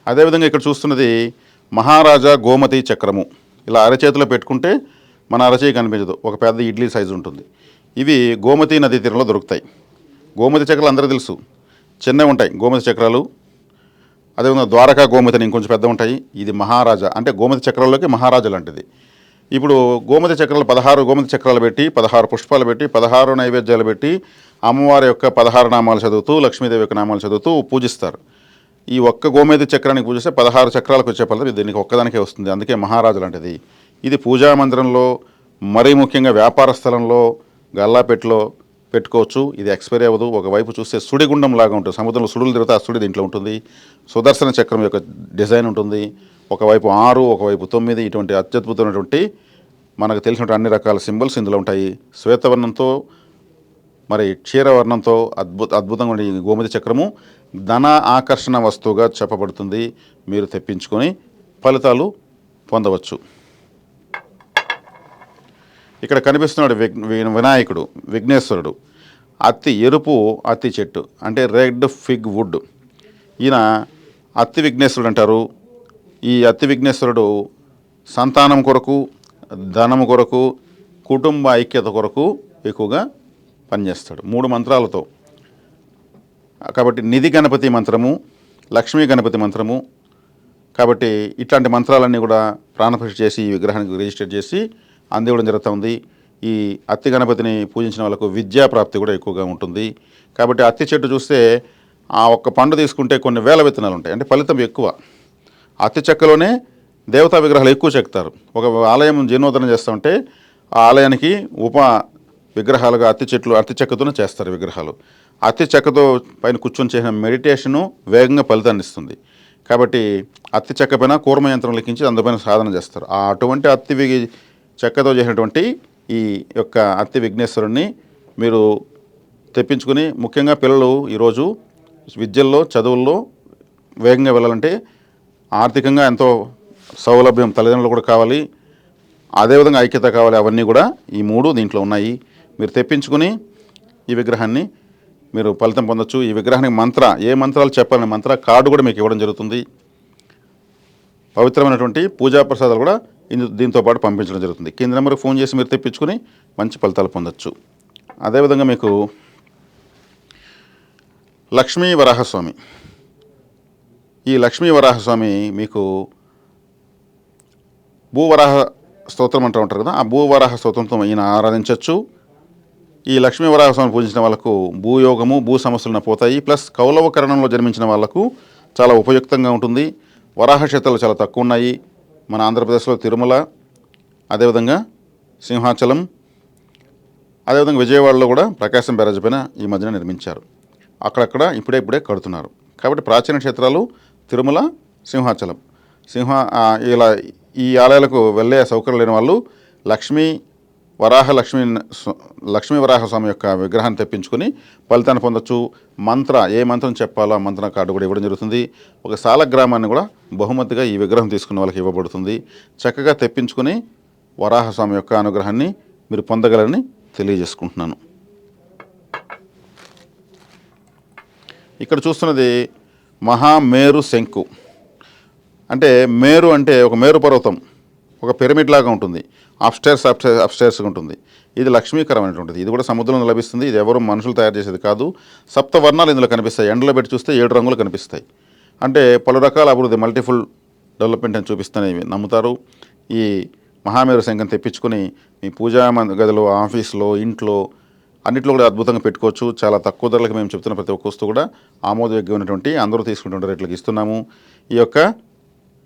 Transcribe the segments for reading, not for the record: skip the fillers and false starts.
అదేవిధంగా ఇక్కడ చూస్తున్నది మహారాజా గోమతి చక్రము. ఇలా అరచేతిలో పెట్టుకుంటే మన అరచేయి కనిపించదు, ఒక పెద్ద ఇడ్లీ సైజు ఉంటుంది. ఇవి గోమతి నదీ తీరంలో దొరుకుతాయి. గోమతి చక్రాలు అందరూ తెలుసు, చిన్నవి ఉంటాయి గోమతి చక్రాలు. అదేవిధంగా ద్వారకా గోమతి ఇంకొంచెం పెద్ద ఉంటాయి. ఇది మహారాజా అంటే గోమతి చక్రాల్లోకి మహారాజా లాంటిది. ఇప్పుడు గోమతి చక్రాలు 16 గోమతి చక్రాలు పెట్టి 16 పుష్పాలు పెట్టి 16 నైవేద్యాలు పెట్టి అమ్మవారి యొక్క 16 నామాలు చదువుతూ లక్ష్మీదేవి యొక్క నామాలు చదువుతూ పూజిస్తారు. ఈ ఒక్క గోమతి చక్రానికి పూజిస్తే 16 చక్రాలకు వచ్చే ఫలితం దీనికి ఒక్కదానికే వస్తుంది. అందుకే మహారాజు లాంటిది. ఇది పూజా మందిరంలో, మరీ ముఖ్యంగా వ్యాపార స్థలంలో, గల్లాపెట్టులో పెట్టుకోవచ్చు. ఇది ఎక్స్పైరీ అవ్వదు. ఒకవైపు చూస్తే సుడిగుండం లాగా ఉంటుంది, సముద్రంలో సుడులు తిరిగితే ఆ సుడి దీంట్లో ఉంటుంది. సుదర్శన చక్రం యొక్క డిజైన్ ఉంటుంది. ఒకవైపు 6, ఒకవైపు 9, ఇటువంటి అత్యద్భుతమైనటువంటి మనకు తెలిసినటువంటి అన్ని రకాల సింబల్స్ ఇందులో ఉంటాయి. శ్వేతవర్ణంతో మరి క్షీరవర్ణంతో అద్భుతంగా ఉండే ఈ గోమతి చక్రము ధన ఆకర్షణ వస్తువుగా చెప్పబడుతుంది. మీరు తెప్పించుకొని ఫలితాలు పొందవచ్చు. ఇక్కడ కనిపిస్తున్నాడు వినాయకుడు, విఘ్నేశ్వరుడు. ఎరుపు అత్తి చెట్టు అంటే రెడ్ ఫిగ్ వుడ్. ఈయన అత్తి విఘ్నేశ్వరుడు అంటారు. ఈ అత్తి విఘ్నేశ్వరుడు సంతానం కొరకు, ధనము కొరకు, కుటుంబ ఐక్యత కొరకు ఎక్కువగా పనిచేస్తాడు 3 మంత్రాలతో. కాబట్టి నిధి గణపతి మంత్రము, లక్ష్మీ గణపతి మంత్రము. కాబట్టి ఇట్లాంటి మంత్రాలన్నీ కూడా ప్రాణప్రతిష్ఠ చేసి ఈ విగ్రహానికి రిజిస్టర్ చేసి అందివ్వడం జరుగుతుంది. ఈ అత్తి గణపతిని పూజించిన వాళ్ళకు విద్యాప్రాప్తి కూడా ఎక్కువగా ఉంటుంది. కాబట్టి అత్తి చెట్టు చూస్తే ఆ ఒక్క పండు తీసుకుంటే కొన్ని వేల విత్తనాలు ఉంటాయి, అంటే ఫలితం ఎక్కువ. అత్తి చెక్కలోనే దేవతా విగ్రహాలు ఎక్కువ చెక్కుతారు. ఒక ఆలయం జీర్ణోద్ధరణ చేస్తుంటే ఆ ఆలయానికి విగ్రహాలుగా అత్తి చెక్కతోనే చేస్తారు విగ్రహాలు. అత్తి చెక్కతో పైన కూర్చొని చేసిన మెడిటేషను వేగంగా ఫలితాన్ని ఇస్తుంది. కాబట్టి అత్తి చెక్క పైన కూర్మ యంత్రం లెక్కించి అందుపైన సాధన చేస్తారు. అటువంటి అత్తి చెక్కతో చేసినటువంటి ఈ యొక్క అత్తి విఘ్నేశ్వరుణ్ణి మీరు తెప్పించుకుని, ముఖ్యంగా పిల్లలు ఈరోజు విద్యల్లో, చదువుల్లో వేగంగా వెళ్ళాలంటే ఆర్థికంగా ఎంతో సౌలభ్యం తల్లిదండ్రులు కూడా కావాలి, అదేవిధంగా ఐక్యత కావాలి. అవన్నీ కూడా ఈ 3 దీంట్లో ఉన్నాయి. మీరు తెప్పించుకుని ఈ విగ్రహాన్ని మీరు ఫలితం పొందొచ్చు. ఈ విగ్రహానికి ఏ మంత్రాలు చెప్పాలని మంత్ర కార్డు కూడా మీకు ఇవ్వడం జరుగుతుంది. పవిత్రమైనటువంటి పూజా ప్రసాదాలు కూడా దీంతో పాటు పంపించడం జరుగుతుంది. కింద నెంబర్కి ఫోన్ చేసి మీరు తెప్పించుకుని మంచి ఫలితాలు పొందొచ్చు. అదేవిధంగా మీకు లక్ష్మీ వరాహస్వామి, ఈ లక్ష్మీ వరాహస్వామి మీకు భూవరాహ స్తోత్రం అంటూ ఉంటారు కదా, ఆ భూవరాహ స్తోత్రంతో ఈయన ఆరాధించవచ్చు. ఈ లక్ష్మీ వరాహస్వామిని పూజించిన వాళ్ళకు భూయోగము, భూ సమస్యలను పోతాయి. ప్లస్ కౌలవకరణంలో జన్మించిన వాళ్లకు చాలా ఉపయుక్తంగా ఉంటుంది. వరాహ క్షేత్రాలు చాలా తక్కువ ఉన్నాయి మన ఆంధ్రప్రదేశ్లో. తిరుమల, అదేవిధంగా సింహాచలం, అదేవిధంగా విజయవాడలో కూడా ప్రకాశం బ్యారేజ్ పైన ఈ మధ్యన నిర్మించారు. అక్కడక్కడ ఇప్పుడే కడుతున్నారు. కాబట్టి ప్రాచీన క్షేత్రాలు తిరుమల, సింహాచలం. ఇలా ఈ ఆలయాలకు వెళ్ళే సౌకర్యం లేని వాళ్ళు లక్ష్మీ వరాహస్వామి యొక్క విగ్రహాన్ని తెప్పించుకొని ఫలితాన్ని పొందొచ్చు. ఏ మంత్రం చెప్పాలో ఆ మంత్రం కార్డు కూడా ఇవ్వడం జరుగుతుంది. ఒక సాలగ్రామాన్ని కూడా బహుమతిగా ఈ విగ్రహం తీసుకున్న వాళ్ళకి ఇవ్వబడుతుంది. చక్కగా తెప్పించుకొని వరాహస్వామి యొక్క అనుగ్రహాన్ని మీరు పొందగలని తెలియజేసుకుంటున్నాను. ఇక్కడ చూస్తున్నది మహామేరు శంకు. అంటే మేరు అంటే ఒక మేరు పర్వతం, ఒక పిరమిడ్ లాగా ఉంటుంది. అప్స్టైర్స్గా ఉంటుంది. ఇది లక్ష్మీకరమైనటువంటిది. ఇది కూడా సముద్రంలో లభిస్తుంది. ఇది ఎవరు మనుషులు తయారు చేసేది కాదు. 7 వర్ణాలు ఇందులో కనిపిస్తాయి. ఎండలో పెట్టి చూస్తే 7 రంగులు కనిపిస్తాయి. అంటే పలు రకాల అభివృద్ధి, మల్టిపుల్ డెవలప్మెంట్ అని చూపిస్తానని నమ్ముతారు. ఈ మహామేరు శంఖం తెప్పించుకొని మీ పూజా గదిలో, ఆఫీస్లో, ఇంట్లో అన్నింటిలో కూడా అద్భుతంగా పెట్టుకోవచ్చు. చాలా తక్కువ ధరలకు మేము చెప్తున్న ప్రతి ఒక్క వస్తువు కూడా ఆమోదయోగ్యమైనటువంటి, అందరూ తీసుకుంటున్న రేట్లకు ఇస్తున్నాము. ఈ యొక్క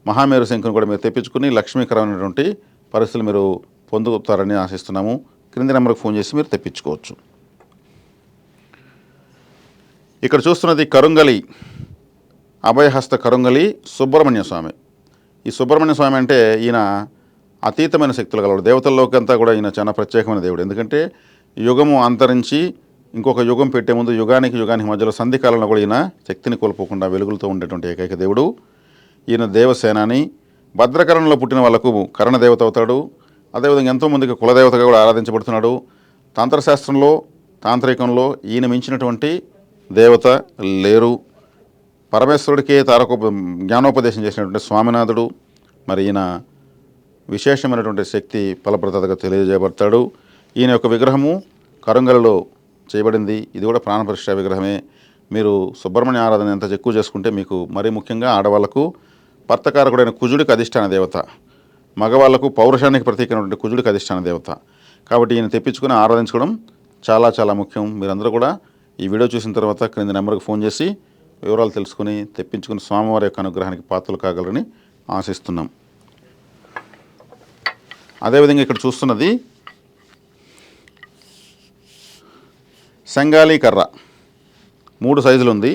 మహామేరు శంఖను కూడా మీరు తెప్పించుకుని లక్ష్మీకరమైనటువంటి పరిస్థితులు మీరు పొందుతారని ఆశిస్తున్నాము. క్రింది నెంబర్కి ఫోన్ చేసి మీరు తెప్పించుకోవచ్చు. ఇక్కడ చూస్తున్నది కరుంగలి, అభయహస్త కరుంగలి సుబ్రహ్మణ్య స్వామి. ఈ సుబ్రహ్మణ్య స్వామి అంటే ఈయన అతీతమైన శక్తులు కలవాడు. దేవతల్లోకి అంతా కూడా ఈయన చాలా ప్రత్యేకమైన దేవుడు. ఎందుకంటే యుగము అంతరించి ఇంకొక యుగం పెట్టే ముందు యుగానికి మధ్యలో సంధికాలంలో కూడా ఈయన శక్తిని కోల్పోకుండా వెలుగులతో ఉండేటువంటి ఏకైక దేవుడు. ఈయన దేవసేనాని. భద్రకరణలో పుట్టిన వాళ్లకు కరణదేవత అవుతాడు. అదేవిధంగా ఎంతోమందికి కులదేవతగా కూడా ఆరాధించబడుతున్నాడు. తంత్రశాస్త్రంలో, తాంత్రికంలో ఈయన మించినటువంటి దేవత లేరు. పరమేశ్వరుడికి జ్ఞానోపదేశం చేసినటువంటి స్వామినాథుడు. మరి ఈయన విశేషమైనటువంటి శక్తి ఫలప్రదతగా తెలియజేయబడతాడు. ఈయన యొక్క విగ్రహము కరుంగలలో చేయబడింది. ఇది కూడా ప్రాణప్రతిష్ఠ విగ్రహమే. మీరు సుబ్రహ్మణ్య ఆరాధన ఎంత ఎక్కువ చేసుకుంటే మీకు మరీ ముఖ్యంగా ఆడవాళ్లకు భర్తకారకుడైన కుజుడికి అధిష్టాన దేవత, మగవాళ్లకు పౌరుషానికి ప్రతీకైనటువంటి కుజుడికి అధిష్టాన దేవత. కాబట్టి ఈయన తెప్పించుకుని ఆరాధించుకోవడం చాలా చాలా ముఖ్యం. మీరందరూ కూడా ఈ వీడియో చూసిన తర్వాత క్రింది నెంబర్కి ఫోన్ చేసి వివరాలు తెలుసుకుని తెప్పించుకుని స్వామివారి యొక్క అనుగ్రహానికి పాత్రలు కాగలరని ఆశిస్తున్నాం. అదేవిధంగా ఇక్కడ చూస్తున్నది సెంగాలి కర్ర. 3 సైజులు ఉంది.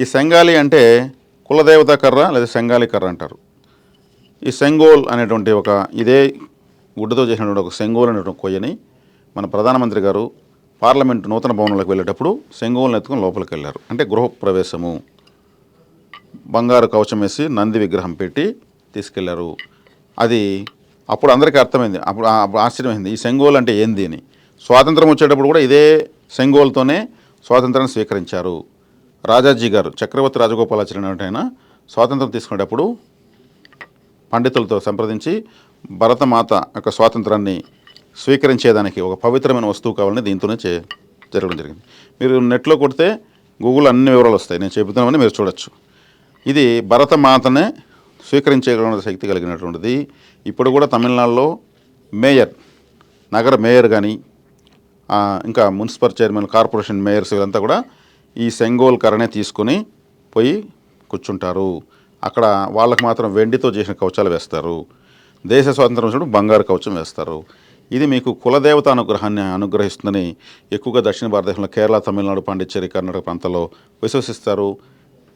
ఈ సెంగాలి అంటే కులదేవత కర్ర లేదా సెంగాలి కర్ర అంటారు. ఈ సెంగోల్ అనేటువంటి ఇదే గుడ్డతో చేసినటువంటి ఒక సెంగోల్ అనేటువంటి కొయ్యని మన ప్రధానమంత్రి గారు పార్లమెంటు నూతన భవనంలోకి వెళ్ళేటప్పుడు సెంగోల్ని ఎత్తుకుని లోపలికి వెళ్ళారు. అంటే గృహప్రవేశము. బంగారు కవచం వేసి నంది విగ్రహం పెట్టి తీసుకెళ్లారు. అది అప్పుడు అందరికీ అర్థమైంది. అప్పుడు ఆశ్చర్యమైంది, ఈ సెంగోల్ అంటే ఏంది అని. స్వాతంత్రం వచ్చేటప్పుడు కూడా ఇదే సెంగోల్తోనే స్వాతంత్రాన్ని స్వీకరించారు. రాజాజీ గారు, చక్రవర్తి రాజగోపాలాచారి ఆయన స్వాతంత్రం తీసుకునేటప్పుడు పండితులతో సంప్రదించి భరతమాత యొక్క స్వాతంత్రాన్ని స్వీకరించేదానికి ఒక పవిత్రమైన వస్తువు కావాలని దీంతోనే జరగడం జరిగింది. మీరు నెట్లో కొడితే గూగుల్ అన్ని వివరాలు వస్తాయి. నేను చెబుతున్నామని మీరు చూడొచ్చు. ఇది భరతమాతనే స్వీకరించగలిగిన శక్తి కలిగినటువంటిది. ఇప్పుడు కూడా తమిళనాడులో నగర మేయర్ కానీ ఇంకా మున్సిపల్ చైర్మన్, కార్పొరేషన్ మేయర్స్ వీళ్ళంతా కూడా ఈ సెంగోల్ కర్రనే తీసుకొని పోయి కూర్చుంటారు. అక్కడ వాళ్ళకు మాత్రం వెండితో చేసిన కవచాలు వేస్తారు. దేశ స్వాతంత్రం వచ్చినప్పుడు బంగారు కవచం వేస్తారు. ఇది మీకు కులదేవత అనుగ్రహాన్ని అనుగ్రహిస్తుందని ఎక్కువగా దక్షిణ భారతదేశంలో కేరళ, తమిళనాడు, పాండిచ్చేరి, కర్ణాటక ప్రాంతాల్లో విశ్వసిస్తారు.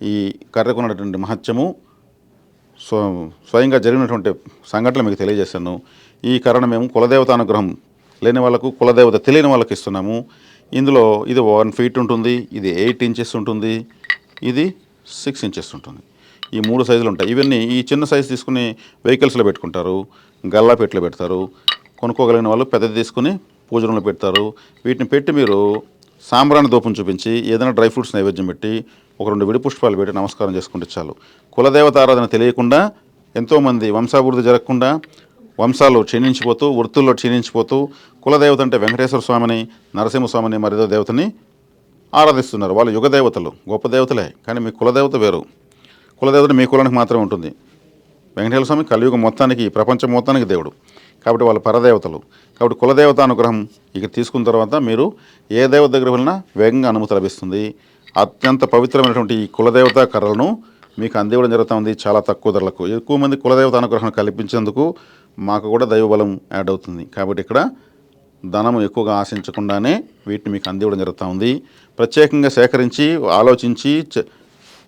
ఈ కర్రకు ఉన్నటువంటి మహత్యము స్వయంగా జరిగినటువంటి సంఘటనలు మీకు తెలియజేశాను. ఈ కర్రను మేము కులదేవత అనుగ్రహం లేని వాళ్ళకు, కులదేవత తెలియని వాళ్ళకి ఇస్తున్నాము. ఇందులో ఇది 1 ఫీట్ ఉంటుంది, ఇది 8 ఇంచెస్ ఉంటుంది, ఇది 6 ఇంచెస్ ఉంటుంది. ఈ 3 సైజులు ఉంటాయి. ఇవన్నీ ఈ చిన్న సైజు తీసుకుని వెహికల్స్లో పెట్టుకుంటారు, గల్లాపెట్లో పెడతారు. కొనుక్కోగలిగిన వాళ్ళు పెద్దది తీసుకుని పూజ రూమ్లో పెడతారు. వీటిని పెట్టి మీరు సాంబ్రాణి దూపం చూపించి ఏదైనా డ్రై ఫ్రూట్స్ నైవేద్యం పెట్టి 1-2 విడి పుష్పాలు పెట్టి నమస్కారం చేసుకుంటే చాలు. కులదేవత ఆరాధన తెలియకుండా ఎంతోమంది వంశాభివృద్ధి జరగకుండా వంశాలు క్షీణించిపోతూ, వృత్తుల్లో క్షీణించిపోతూ, కులదేవత అంటే వెంకటేశ్వర స్వామిని, నరసింహస్వామిని, మరిదో దేవతని ఆరాధిస్తున్నారు. వాళ్ళు యుగ దేవతలు, గొప్ప దేవతలే. కానీ మీ కులదేవత వేరు. కులదేవత మీ కులానికి మాత్రమే ఉంటుంది. వెంకటేశ్వర స్వామి కలియుగం మొత్తానికి, ప్రపంచం మొత్తానికి దేవుడు. కాబట్టి వాళ్ళు పరదేవతలు. కాబట్టి కులదేవత అనుగ్రహం ఇక్కడ తీసుకున్న తర్వాత మీరు ఏ దేవత దగ్గర వెళ్ళినా వేగంగా అనుమతి లభిస్తుంది. అత్యంత పవిత్రమైనటువంటి ఈ కులదేవత కర్రలను మీకు అందివ్వడం జరుగుతూ ఉంది చాలా తక్కువ ధరలకు. ఎక్కువ మంది కులదేవత అనుగ్రహం కల్పించేందుకు మాకు కూడా దైవబలం యాడ్ అవుతుంది. కాబట్టి ఇక్కడ ధనం ఎక్కువగా ఆశించకుండానే వీటిని మీకు అందివ్వడం జరుగుతూ ఉంది. ప్రత్యేకంగా సేకరించి, ఆలోచించి,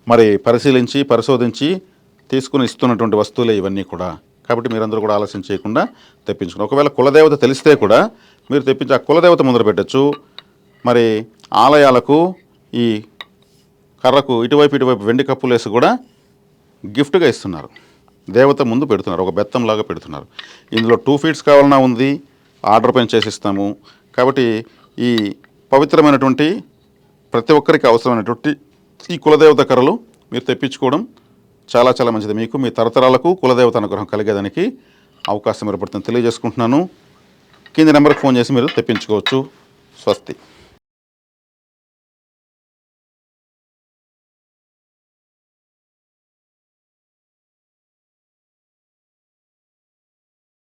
మరి పరిశీలించి, పరిశోధించి తీసుకుని ఇస్తున్నటువంటి వస్తువులే ఇవన్నీ కూడా. కాబట్టి మీరందరూ కూడా ఆలస్యం చేయకుండా తెప్పించుకుని, ఒకవేళ కులదేవత తెలిస్తే కూడా మీరు తెప్పించి ఆ కులదేవత ముందర పెట్టచ్చు. మరి ఆలయాలకు ఈ కర్రకు ఇటువైపు వెండి కప్పులు వేసి కూడా గిఫ్ట్గా ఇస్తున్నారు. దేవత ముందు పెడుతున్నారు, ఒక బెత్తంలాగా పెడుతున్నారు. ఇందులో 2 ఫీట్స్ కావాలన్నా ఉంది, ఆర్డర్ పైన చేసిస్తాము. కాబట్టి ఈ పవిత్రమైనటువంటి ప్రతి ఒక్కరికి అవసరమైనటువంటి ఈ కులదేవత కర్రలు మీరు తెప్పించుకోవడం చాలా చాలా మంచిది. మీకు మీ తరతరాలకు కులదేవత అనుగ్రహం కలిగేదానికి అవకాశం ఏర్పడుతుంది తెలియజేసుకుంటున్నాను. కింది నెంబర్కి ఫోన్ చేసి మీరు తెప్పించుకోవచ్చు. స్వస్తి.